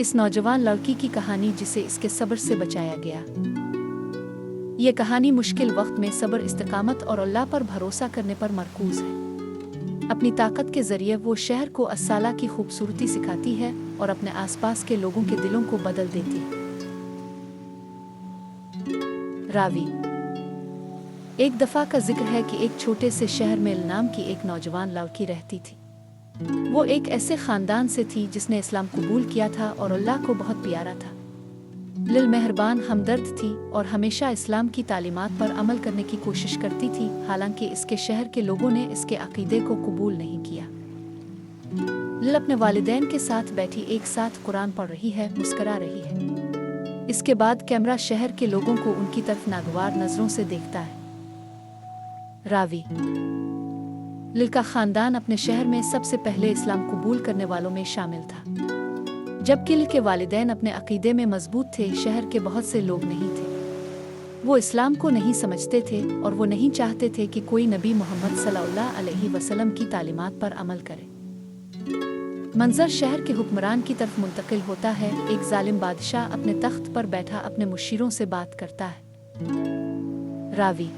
इस नौजवान लड़की की कहानी जिसे इसके सब्र से बचाया गया। ये कहानी मुश्किल वक्त में सब्र, इस्तिकामत और अल्लाह पर भरोसा करने पर मरकूज है। अपनी ताकत के जरिए वो शहर को अस्साला की खूबसूरती सिखाती है और अपने आसपास के लोगों के दिलों को बदल देती है। रावी। एक दफ़ा का जिक्र है कि एक छोटे से शहर में नाम की एक नौजवान लड़की रहती थी। वो एक ऐसे ख़ानदान से थी जिसने इस्लाम कबूल किया था और अल्लाह को बहुत प्यारा था। लिल मेहरबान, हमदर्द थी और हमेशा इस्लाम की तालीमात पर अमल करने की कोशिश करती थी, हालांकि इसके शहर के लोगों ने इसके अक़ीदे को कबूल नहीं किया। लिल अपने वालिदैन के साथ बैठी एक साथ कुरान पढ़ रही है, मुस्करा रही है। इसके बाद कैमरा शहर के लोगों को उनकी तरफ नागवार नज़रों से देखता है। रावी। लिल का ख़ानदान अपने शहर में सबसे पहले इस्लाम कबूल करने वालों में शामिल था। जबकि लिल के वालिदैन अपने अक़ीदे में मजबूत थे, शहर के बहुत से लोग नहीं थे। वो इस्लाम को नहीं समझते थे और वो नहीं चाहते थे कि कोई नबी मोहम्मद सल्लल्लाहु अलैहि वसल्लम की तालीमात पर अमल करे। मंजर शहर के हुक्मरान की तरफ मुंतकिल होता है। एक जालिम बादशाह अपने तख्त पर बैठा अपने मुशीरों से बात करता है। रावी।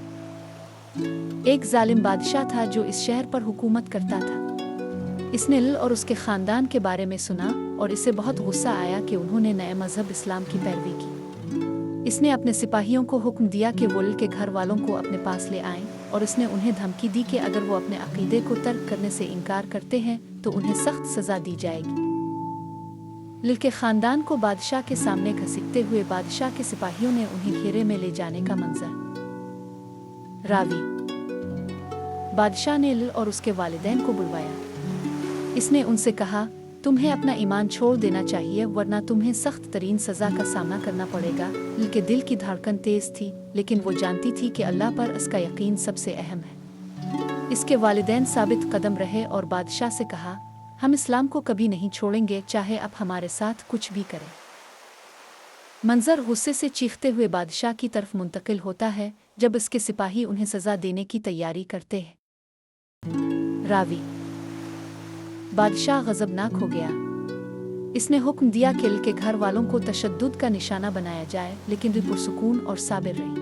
एक जालिम बादशाह था जो इस शहर पर हुकूमत करता था। इसने लिल और उसके ख़ानदान के बारे में सुना और इसे बहुत गुस्सा आया कि उन्होंने नए मज़हब इस्लाम की पैरवी की। इसने अपने सिपाहियों को हुक्म दिया कि वो लिल के घर वालों को अपने पास ले आएं और इसने उन्हें धमकी दी कि अगर वो अपने अक़ीदे को तर्क करने से इनकार करते हैं तो उन्हें सख्त सज़ा दी जाएगी। लिल के ख़ानदान को बादशाह के सामने घसीटते हुए बादशाह के सिपाहियों ने उन्हें घेरे में ले जाने का मंजर। रावी। बादशाह ने लिल और उसके वालिदैन को बुलवाया। इसने उनसे कहा, तुम्हें अपना ईमान छोड़ देना चाहिए वरना तुम्हें सख्त तरीन सज़ा का सामना करना पड़ेगा। लिल के दिल की धड़कन तेज़ थी, लेकिन वो जानती थी कि अल्लाह पर इसका यकीन सबसे अहम है। इसके वालिदैन साबित कदम रहे और बादशाह से कहा, हम इस्लाम को कभी नहीं छोड़ेंगे, चाहे आप हमारे साथ कुछ भी करें। मंजर गुस्से से चीखते हुए बादशाह की तरफ मुंतकिल होता है जब इसके सिपाही उन्हें सज़ा देने की तैयारी करते हैं। रावी। बादशाह गज़बनाक हो गया। इसने हुक्म दिया कि लिल के घर वालों को तशद्दुद का निशाना बनाया जाए, लेकिन लिल पुरसुकून और साबिर रही।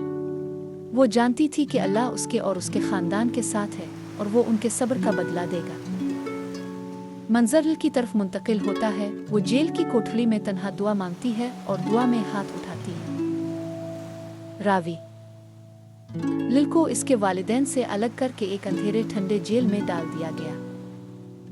वो जानती थी कि अल्लाह उसके और उसके ख़ानदान के साथ है और वो उनके सब्र का बदला देगा। मंजर लिल की तरफ मुंतकिल होता है। वो जेल की कोठरी में तन्हा दुआ मांगती है और दुआ में हाथ उठाती है। रावी। लिल को इसके वालिदैन से अलग करके एक अंधेरे ठंडे जेल में डाल दिया गया।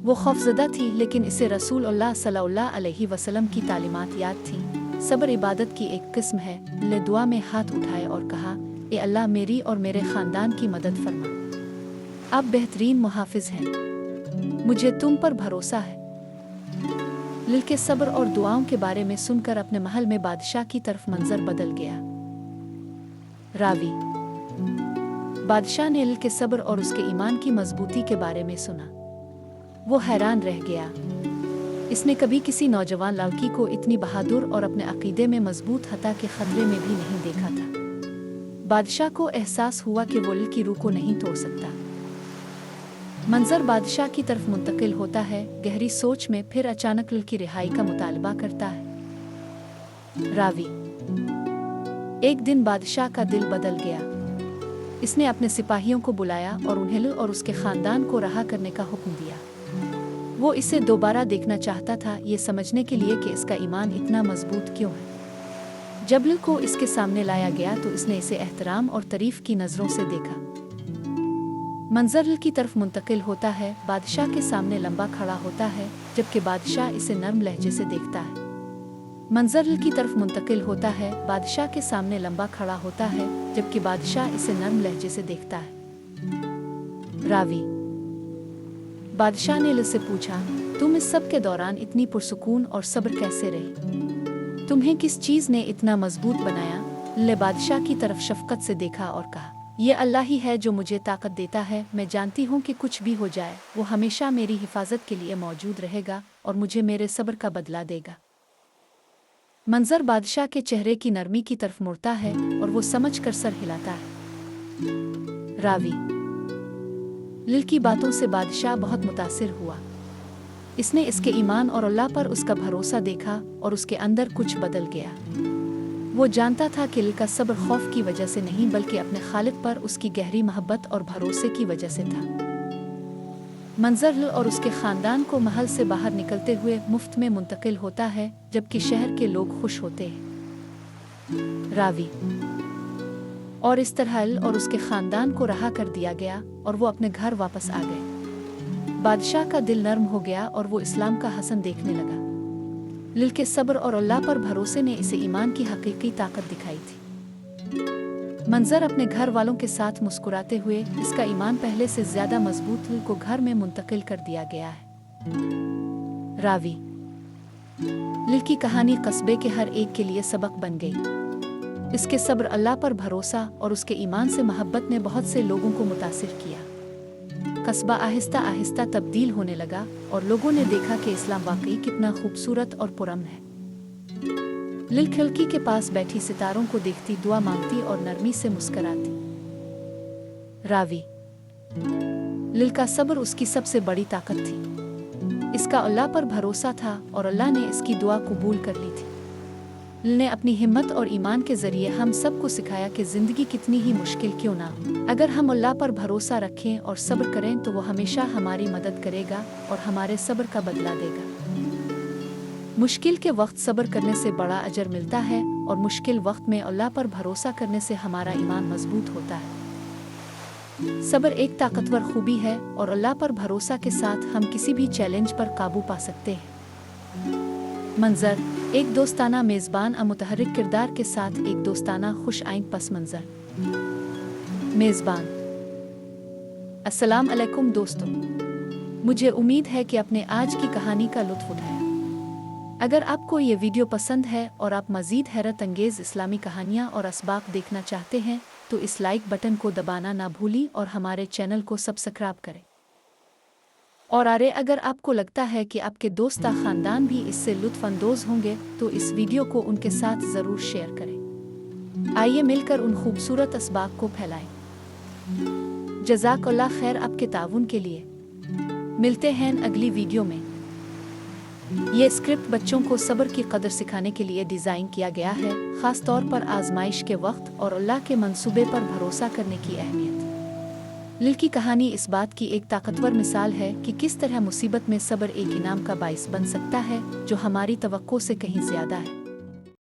वो खौफज़दा थी, लेकिन इसे रसूल अल्लाह सल्लल्लाहु अलैहि वसल्लम की तालीमात याद थी। सब्र इबादत की एक किस्म है। लिल ने दुआ में हाथ उठाए और कहा, ए अल्लाह, मेरी और मेरे ख़ानदान की मदद फरमा। आप बेहतरीन मुहाफ़िज़ हैं, मुझे तुम पर भरोसा है। लिल के सब्र और दुआओं के बारे में सुनकर अपने महल में बादशाह की तरफ मंजर बदल गया। रावी। बादशाह ने लिल के सब्र और उसके ईमान की मजबूती के बारे में सुना। वो हैरान रह गया। इसने कभी किसी नौजवान लड़की को इतनी बहादुर और अपने अक़ीदे में मजबूत हत्ता के खतरे में भी नहीं देखा था। बादशाह को एहसास हुआ कि वो लिल की रूह को नहीं तोड़ सकता। मंजर बादशाह की तरफ मुंतकिल होता है। गहरी सोच में फिर अचानक लिल की रिहाई का मुतालबा करता है। रावी। एक दिन बादशाह का दिल बदल गया। इसने अपने सिपाहियों को बुलाया और उन्हें लिल और उसके ख़ानदान को रहा करने का हुक्म दिया। वो इसे दोबारा देखना चाहता था, ये समझने के लिए कि इसका ईमान इतना मजबूत क्यों है। जब लिल को इसके सामने लाया गया तो इसने इसे एहतराम और तारीफ की नज़रों से देखा। मंजर लिल की तरफ मुंतकिल होता है। बादशाह के सामने लंबा खड़ा होता है, जबकि बादशाह इसे नर्म लहजे से देखता है। मंजर लिल की तरफ मुंतकिल होता है। बादशाह के सामने लंबा खड़ा होता है, जबकि बादशाह इसे नर्म लहजे से देखता है। रावी। बादशाह ने लिल से पूछा, तुम इस सब के दौरान इतनी पुरसुकून और सब्र कैसे रही? तुम्हें किस चीज़ ने इतना मजबूत बनाया? लिल ने बादशाह की तरफ शफकत से देखा और कहा, ये अल्लाह ही है जो मुझे ताकत देता है। मैं जानती हूँ कि कुछ भी हो जाए वो हमेशा मेरी हिफाजत के लिए मौजूद रहेगा और मुझे मेरे सब्र का बदला देगा। मंजर बादशाह के चेहरे की नरमी की तरफ मुड़ता है और वो समझ कर सर हिलाता है। रावी। लिल की बातों से बादशाह बहुत मुतासिर हुआ। इसने इसके ईमान और अल्लाह पर उसका भरोसा देखा और उसके अंदर कुछ बदल गया। वो जानता था कि लिल का सब्र खौफ की वजह से नहीं बल्कि अपने खालिक पर उसकी गहरी मोहब्बत और भरोसे की वजह से था। मंजर लिल और उसके ख़ानदान को महल से बाहर निकलते हुए मुफ्त में मुंतकिल होता है जबकि शहर के लोग खुश होते हैं। रावी। और इस तरह लिल और उसके ख़ानदान को रहा कर दिया गया और वो अपने घर वापस आ गए। बादशाह का दिल नर्म हो गया और वो इस्लाम का हसन देखने लगा। लिल के सब्र और अल्लाह पर भरोसे ने इसे ईमान की हकीकी ताकत दिखाई थी। मंजर अपने घर वालों के साथ मुस्कुराते हुए, इसका ईमान पहले से ज्यादा मजबूत, लिल को घर में मुंतकिल कर दिया गया है। रावी। लिल की कहानी कस्बे के हर एक के लिए सबक बन गई। इसके सब्र, अल्लाह पर भरोसा और उसके ईमान से मोहब्बत ने बहुत से लोगों को मुतासिर किया। कस्बा आहिस्ता आहिस्ता तब्दील होने लगा और लोगों ने देखा कि इस्लाम वाकई कितना खूबसूरत और पुरअमन है। लिल खिड़की के पास बैठी सितारों को देखती, दुआ मांगती और नरमी से मुस्कराती। रावी। लिल का सब्र उसकी सबसे बड़ी ताकत थी। इसका अल्लाह पर भरोसा था और अल्लाह ने इसकी दुआ कबूल कर ली थी। लिल ने अपनी हिम्मत और ईमान के जरिए हम सबको सिखाया कि जिंदगी कितनी ही मुश्किल क्यों ना हो, अगर हम अल्लाह पर भरोसा रखें और सब्र करें तो वो हमेशा हमारी मदद करेगा और हमारे सब्र का बदला देगा। मुश्किल के वक्त सब्र करने से बड़ा अजर मिलता है और मुश्किल वक्त में अल्लाह पर भरोसा करने से हमारा ईमान मजबूत होता है। सब्र एक ताकतवर खूबी है और अल्लाह पर भरोसा के साथ हम किसी भी चैलेंज पर काबू पा सकते हैं। मंजर, एक दोस्ताना मेज़बान मुतहर्रिक किरदार के साथ एक दोस्ताना खुश आइंद पस मंजर। मेज़बान। अस्सलाम अलैकुम दोस्तों, मुझे उम्मीद है कि आपने आज की कहानी का लुत्फ उठाया। अगर आपको ये वीडियो पसंद है और आप मज़ीद हैरत अंगेज़ इस्लामी कहानियाँ और असबाक देखना चाहते हैं तो इस लाइक बटन को दबाना ना भूलें और हमारे चैनल को सब्सक्राइब करें। और अगर आपको लगता है कि आपके दोस्त ख़ानदान भी इससे लुत्फ़ अंदोज़ होंगे तो इस वीडियो को उनके साथ ज़रूर शेयर करें। आइए मिलकर उन खूबसूरत असबाक को फैलाएं। जज़ाकल्लाह खैर आपके ताउन के लिए। मिलते हैं अगली वीडियो में। ये स्क्रिप्ट बच्चों को सब्र की कदर सिखाने के लिए डिज़ाइन किया गया है, ख़ास तौर पर आजमाइश के वक्त और अल्लाह के मंसूबे पर भरोसा करने की अहमियत। लिल की कहानी इस बात की एक ताकतवर मिसाल है कि किस तरह मुसीबत में सब्र एक इनाम का बाइस बन सकता है जो हमारी तवक्को से कहीं ज़्यादा है।